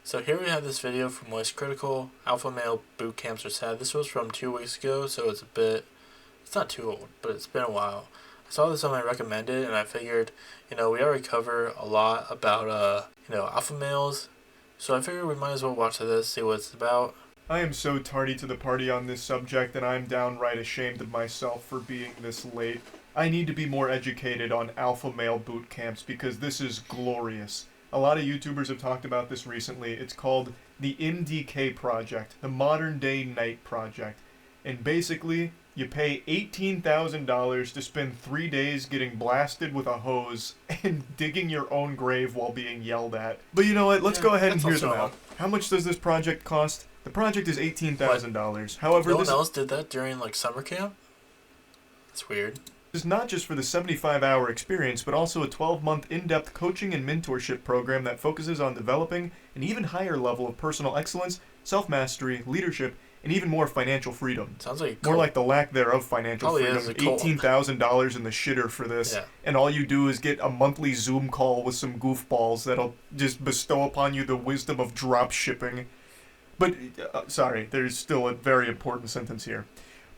So here we have this video from MoistCritikal. Alpha male boot camps are sad. This was from 2 weeks ago, so it's not too old, but it's been a while. I saw this on my recommended, and I figured, we already cover a lot about, alpha males. So I figured we might as well watch this, see what it's about. I am so tardy to the party on this subject, and I'm downright ashamed of myself for being this late. I need to be more educated on alpha male boot camps because this is glorious. A lot of YouTubers have talked about this recently. It's called the MDK Project, the Modern Day Night Project. And basically, you pay $18,000 to spend 3 days getting blasted with a hose and digging your own grave while being yelled at. But you know what? Let's go ahead and hear them out. How much does this project cost? The project is $18,000. However, no one else did that during summer camp? That's weird. This is not just for the 75-hour experience, but also a 12-month in-depth coaching and mentorship program that focuses on developing an even higher level of personal excellence, self-mastery, leadership, and even more financial freedom. Sounds like more like the lack thereof financial freedom. $18,000 in the shitter for this, and all you do is get a monthly Zoom call with some goofballs that'll just bestow upon you the wisdom of drop shipping. But, sorry, there's still a very important sentence here.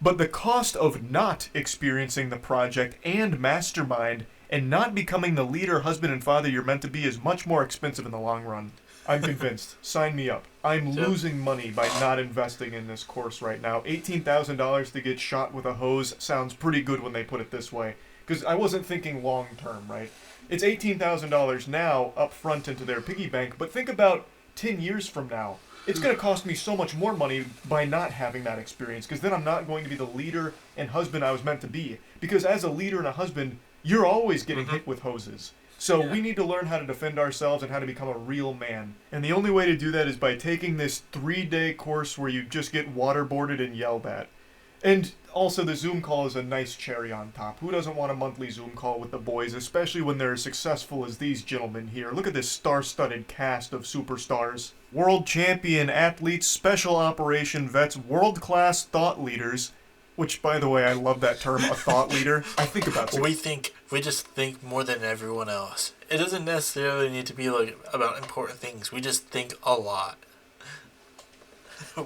But the cost of not experiencing the project and mastermind and not becoming the leader, husband, and father you're meant to be is much more expensive in the long run. I'm convinced. Sign me up. I'm losing money by not investing in this course right now. $18,000 to get shot with a hose sounds pretty good when they put it this way. Because I wasn't thinking long term, right? It's $18,000 now up front into their piggy bank, but think about 10 years from now. It's going to cost me so much more money by not having that experience, because then I'm not going to be the leader and husband I was meant to be. Because as a leader and a husband, you're always getting hit with hoses. So we need to learn how to defend ourselves and how to become a real man. And the only way to do that is by taking this 3-day course where you just get waterboarded and yelled at. And also the Zoom call is a nice cherry on top. Who doesn't want a monthly Zoom call with the boys, especially when they're as successful as these gentlemen here? Look at this star-studded cast of superstars. World champion athletes, special operation vets, world-class thought leaders, which, by the way, I love that term, a thought leader. I think about it. We just think more than everyone else. It doesn't necessarily need to be about important things. We just think a lot.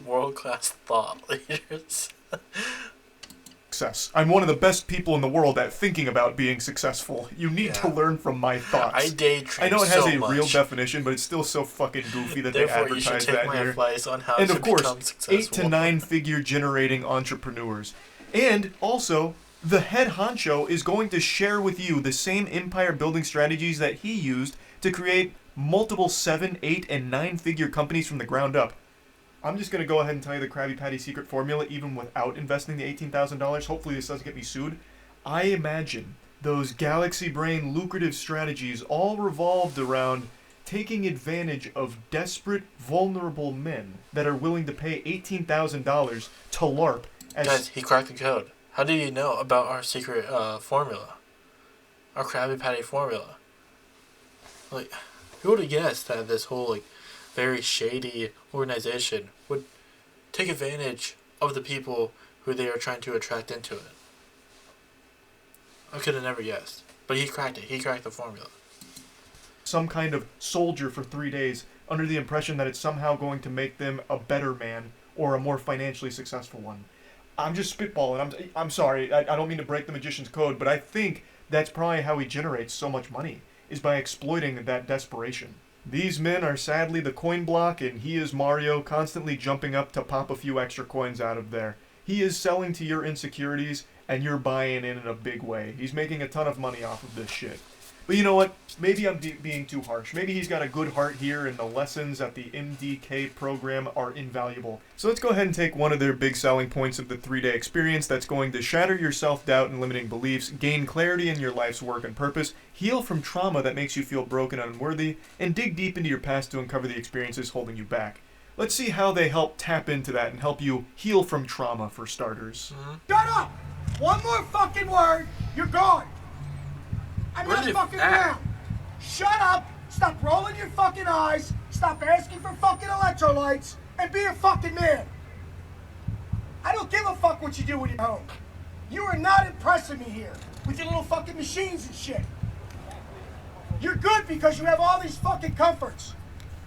World-class thought leaders. Success. I'm one of the best people in the world at thinking about being successful. You need to learn from my thoughts. I daydream. I know it has a real definition, but it's still so fucking goofy that they advertise that here. On how and to of course, become successful. 8 to 9 figure generating entrepreneurs. And also, the head honcho is going to share with you the same empire building strategies that he used to create multiple 7, 8, and 9 figure companies from the ground up. I'm just going to go ahead and tell you the Krabby Patty secret formula even without investing the $18,000. Hopefully this doesn't get me sued. I imagine those galaxy brain lucrative strategies all revolved around taking advantage of desperate, vulnerable men that are willing to pay $18,000 to LARP. Guys, he cracked the code. How did you know about our secret formula? Our Krabby Patty formula. Who would have guessed that this whole, very shady organization would take advantage of the people who they are trying to attract into it? I could have never guessed. But he cracked it. He cracked the formula. Some kind of soldier for 3 days under the impression that it's somehow going to make them a better man or a more financially successful one. I'm just spitballing. I'm sorry. I don't mean to break the magician's code, but I think that's probably how he generates so much money, is by exploiting that desperation. These men are sadly the coin block, and he is Mario, constantly jumping up to pop a few extra coins out of there. He is selling to your insecurities, and you're buying in a big way. He's making a ton of money off of this shit. But you know what? Maybe I'm being too harsh. Maybe he's got a good heart here, and the lessons at the MDK program are invaluable. So let's go ahead and take one of their big selling points of the 3-day experience that's going to shatter your self-doubt and limiting beliefs, gain clarity in your life's work and purpose, heal from trauma that makes you feel broken and unworthy, and dig deep into your past to uncover the experiences holding you back. Let's see how they help tap into that and help you heal from trauma, for starters. Shut up! One more fucking word, you're gone! I'm not fucking around. Shut up, stop rolling your fucking eyes, stop asking for fucking electrolytes, and be a fucking man. I don't give a fuck what you do when you're home. You are not impressing me here with your little fucking machines and shit. You're good because you have all these fucking comforts.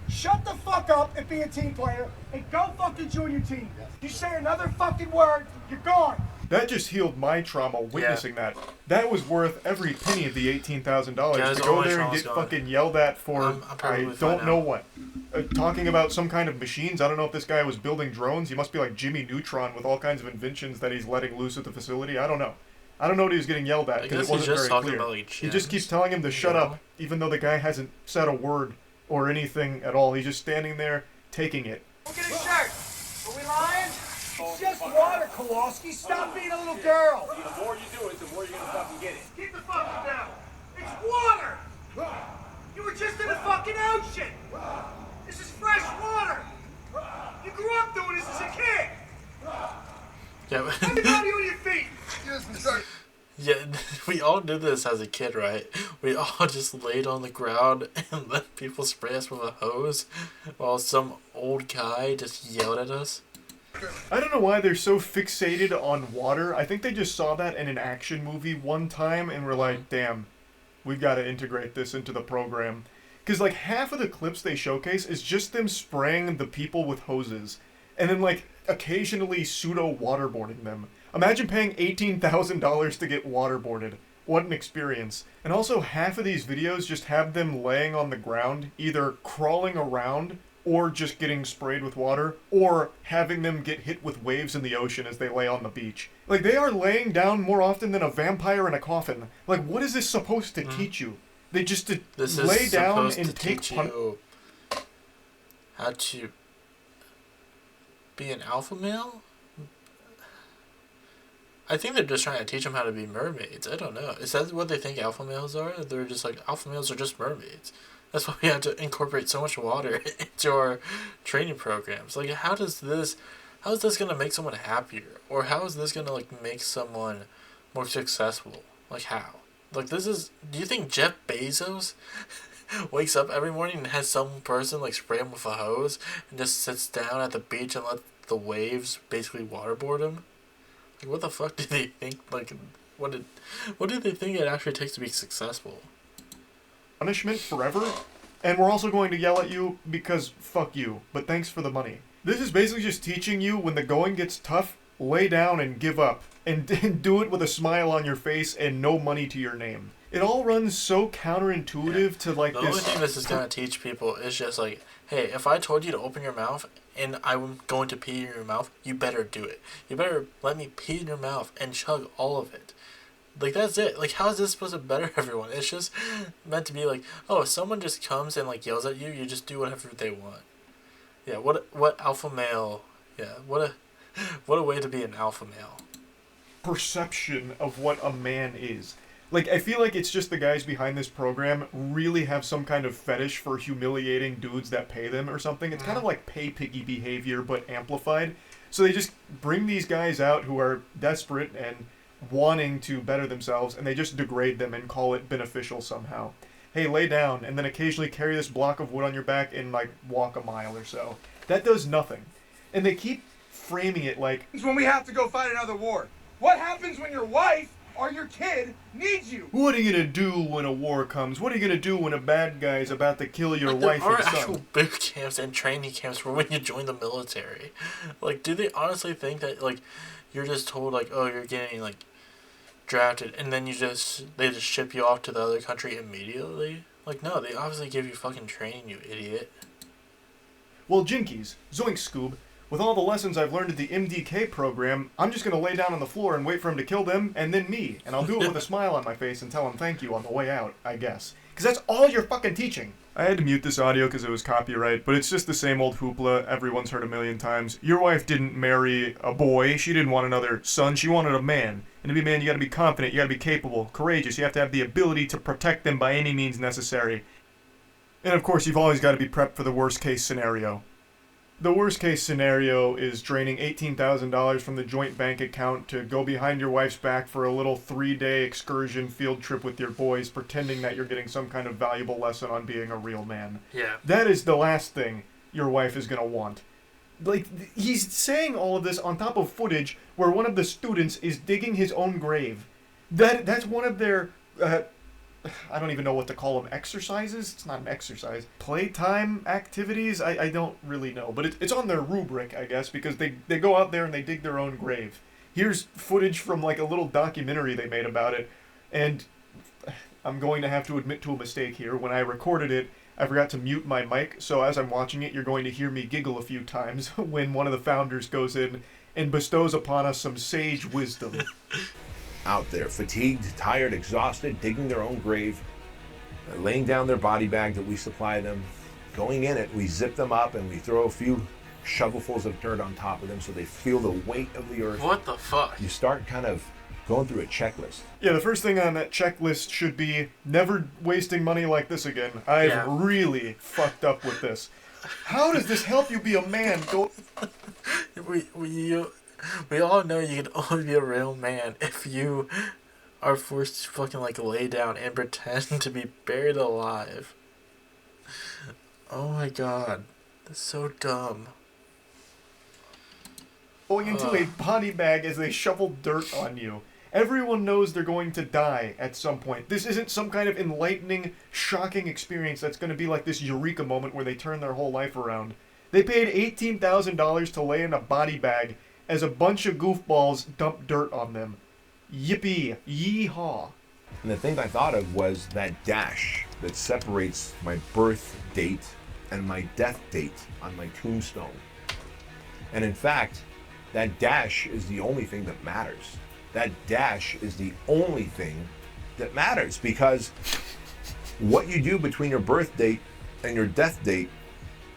shut the fuck up and be a team player and go fucking join your team. You say another fucking word, you're gone. That just healed my trauma witnessing that. That was worth every penny of the $18,000 to go there and get fucking yelled at for I don't know what. Talking about some kind of machines. I don't know if this guy was building drones. He must be like Jimmy Neutron with all kinds of inventions that he's letting loose at the facility. I don't know. I don't know what he was getting yelled at because it wasn't very clear. About, like, he just keeps telling him to shut up, even though the guy hasn't said a word or anything at all. He's just standing there taking it. Look at his shirt. Are we lying? It's just water, Kowalski. Stop being a little girl. The more you do it, the more you're gonna fucking get it. Keep the fucking down. It's water. You were just in the fucking ocean. This is fresh water. You grew up doing this as a kid. Yeah. Everybody on your feet. Yeah, we all did this as a kid, right? We all just laid on the ground and let people spray us with a hose while some old guy just yelled at us. I don't know why they're so fixated on water. I think they just saw that in an action movie one time and were like, damn, we've got to integrate this into the program. Because, like, half of the clips they showcase is just them spraying the people with hoses. And then, like, occasionally pseudo-waterboarding them. Imagine paying $18,000 to get waterboarded. What an experience. And also, half of these videos just have them laying on the ground, either crawling around, or just getting sprayed with water, or having them get hit with waves in the ocean as they lay on the beach. Like, they are laying down more often than a vampire in a coffin. Like, what is this supposed to teach you? They just lay down and take you how to be an alpha male? I think they're just trying to teach them how to be mermaids. I don't know. Is that what they think alpha males are? They're just like, alpha males are just mermaids. That's why we have to incorporate so much water into our training programs. Like, how is this going to make someone happier? Or how is this going to, like, make someone more successful? Like, how? Like, do you think Jeff Bezos wakes up every morning and has some person, like, spray him with a hose and just sits down at the beach and let the waves basically waterboard him? Like, what the fuck do they think? Like, what do they think it actually takes to be successful? Punishment forever, and we're also going to yell at you because fuck you, but thanks for the money. This is basically just teaching you when the going gets tough, lay down and give up, and do it with a smile on your face and no money to your name. It all runs so counterintuitive to like this. The only thing this is going to teach people is just like, hey, if I told you to open your mouth and I'm going to pee in your mouth, you better do it. You better let me pee in your mouth and chug all of it. Like, that's it. Like, how is this supposed to better everyone? It's just meant to be like, oh, if someone just comes and, like, yells at you, you just do whatever they want. Yeah, what alpha male, yeah, what a way to be an alpha male. Perception of what a man is. Like, I feel like it's just the guys behind this program really have some kind of fetish for humiliating dudes that pay them or something. It's kind of like pay piggy behavior, but amplified. So they just bring these guys out who are desperate and wanting to better themselves, and they just degrade them and call it beneficial somehow. Hey, lay down, and then occasionally carry this block of wood on your back and, like, walk a mile or so. That does nothing. And they keep framing it like... It's when we have to go fight another war. What happens when your wife or your kid needs you? What are you gonna do when a war comes? What are you gonna do when a bad guy is about to kill your wife and son? There are actual boot camps and training camps for when you join the military. Like, do they honestly think that, like, you're just told, like, oh, you're getting, like, drafted, and then they just ship you off to the other country immediately? Like, no, they obviously give you fucking training, you idiot. Well, Jinkies, Zoink Scoob, with all the lessons I've learned at the MDK program, I'm just gonna lay down on the floor and wait for him to kill them, and then me. And I'll do it with a smile on my face and tell him thank you on the way out, I guess. Because that's all you're fucking teaching. I had to mute this audio because it was copyright, but it's just the same old hoopla everyone's heard a million times. Your wife didn't marry a boy. She didn't want another son. She wanted a man. And to be a man, you gotta be confident, you gotta be capable, courageous. You have to have the ability to protect them by any means necessary. And of course, you've always got to be prepped for the worst case scenario. The worst case scenario is draining $18,000 from the joint bank account to go behind your wife's back for a little 3-day excursion field trip with your boys, pretending that you're getting some kind of valuable lesson on being a real man. Yeah. That is the last thing your wife is going to want. Like, he's saying all of this on top of footage where one of the students is digging his own grave. That's one of their I don't even know what to call them, exercises? It's not an exercise. Playtime activities? I don't really know. But it's on their rubric, I guess, because they go out there and they dig their own grave. Here's footage from like a little documentary they made about it. And I'm going to have to admit to a mistake here. When I recorded it, I forgot to mute my mic. So as I'm watching it, you're going to hear me giggle a few times when one of the founders goes in and bestows upon us some sage wisdom. Out there, fatigued, tired, exhausted, digging their own grave, laying down their body bag that we supply them, going in it, we zip them up and we throw a few shovelfuls of dirt on top of them so they feel the weight of the earth. What the fuck? You start kind of going through a checklist. Yeah, the first thing on that checklist should be never wasting money like this again. I've really fucked up with this. How does this help you be a man? We all know you can only be a real man if you are forced to fucking like lay down and pretend to be buried alive. Oh my god. That's so dumb. Going into a body bag as they shovel dirt on you. Everyone knows they're going to die at some point. This isn't some kind of enlightening, shocking experience that's going to be like this eureka moment where they turn their whole life around. They paid $18,000 to lay in a body bag as a bunch of goofballs dump dirt on them. Yippee. Yee-haw. And the thing I thought of was that dash that separates my birth date and my death date on my tombstone. And in fact, that dash is the only thing that matters. That dash is the only thing that matters, because what you do between your birth date and your death date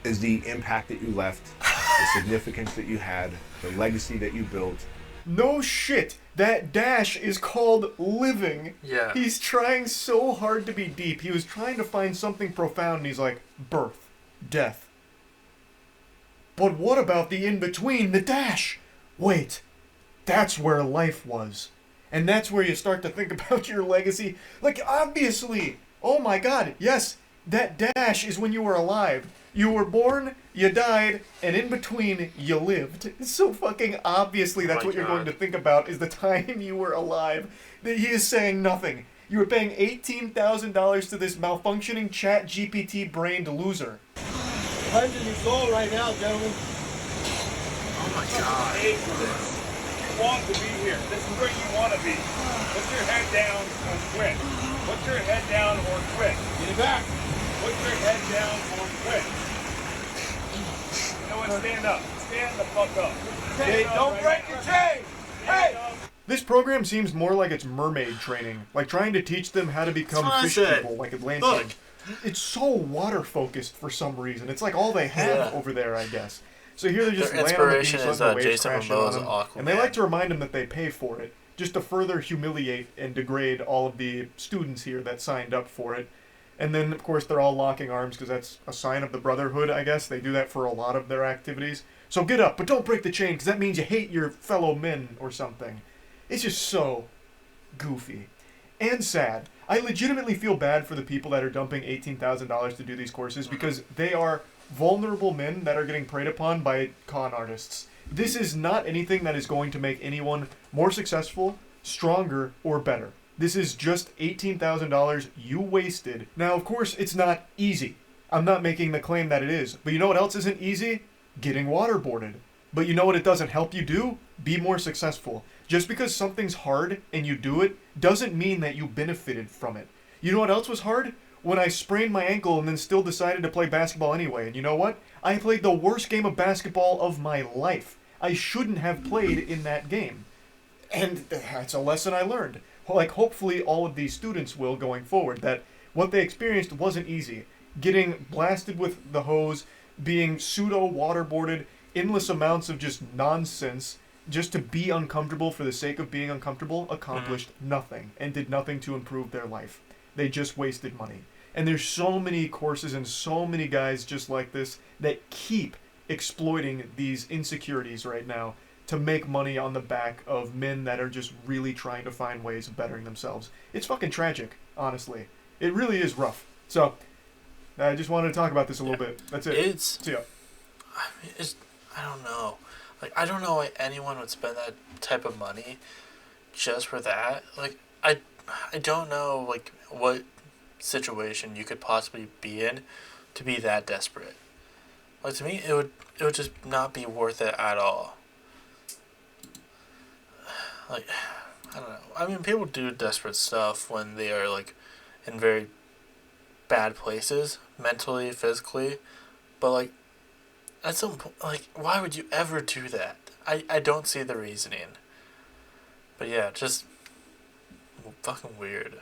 is the impact that you left, the significance that you had, the legacy that you built. No shit. That dash is called living. Yeah. He's trying so hard to be deep. He was trying to find something profound, and he's like, birth, death. But what about the in-between, the dash? Wait, that's where life was. And that's where you start to think about your legacy. Like, obviously, oh my god, yes, that dash is when you were alive. You were born, you died, and in between, you lived. So fucking obviously that's what you're going to think about, is the time you were alive. He is saying nothing. You were paying $18,000 to this malfunctioning chat GPT brained loser. 100 years old right now, gentlemen. Oh my god. Paid for this. You want to be here. This is where you want to be. Put your head down or quit. Put your head down or quit. Get it back. Put your head down or quit. You know what? Stand up. Stand the fuck up. Hey, don't break your chain. Hey! This program seems more like it's mermaid training, like trying to teach them how to become fish people, like Atlantean. Look. It's so water focused for some reason. It's like all they have over there, I guess. So here they just Their land on the beach, inspiration letting is the waves Jason crash in Momoa's on them, Aquaman. and they like to remind them that they pay for it, just to further humiliate and degrade all of the students here that signed up for it. And then, of course, they're all locking arms because that's a sign of the brotherhood, I guess. They do that for a lot of their activities. So get up, but don't break the chain, because that means you hate your fellow men or something. It's just so goofy and sad. I legitimately feel bad for the people that are dumping $18,000 to do these courses, because they are vulnerable men that are getting preyed upon by con artists. This is not anything that is going to make anyone more successful, stronger, or better. This is just $18,000 you wasted. Now, of course, it's not easy. I'm not making the claim that it is. But you know what else isn't easy? Getting waterboarded. But you know what it doesn't help you do? Be more successful. Just because something's hard and you do it doesn't mean that you benefited from it. You know what else was hard? When I sprained my ankle and then still decided to play basketball anyway. And you know what? I played the worst game of basketball of my life. I shouldn't have played in that game. And that's a lesson I learned. Like, hopefully all of these students will going forward. That what they experienced wasn't easy. Getting blasted with the hose, being pseudo-waterboarded, endless amounts of just nonsense, just to be uncomfortable for the sake of being uncomfortable, accomplished nothing and did nothing to improve their life. They just wasted money. And there's so many courses and so many guys just like this that keep exploiting these insecurities right now to make money on the back of men that are just really trying to find ways of bettering themselves. It's fucking tragic, honestly. It really is rough. So, I just wanted to talk about this a little bit. That's it. See ya. I don't know. Like, I don't know why anyone would spend that type of money just for that. Like, I don't know, like, what situation you could possibly be in to be that desperate. Like, to me, it would just not be worth it at all. Like, I don't know. I mean, people do desperate stuff when they are, like, in very bad places, mentally, physically. But, like, at some point, like, why would you ever do that? I don't see the reasoning. But yeah, just fucking weird.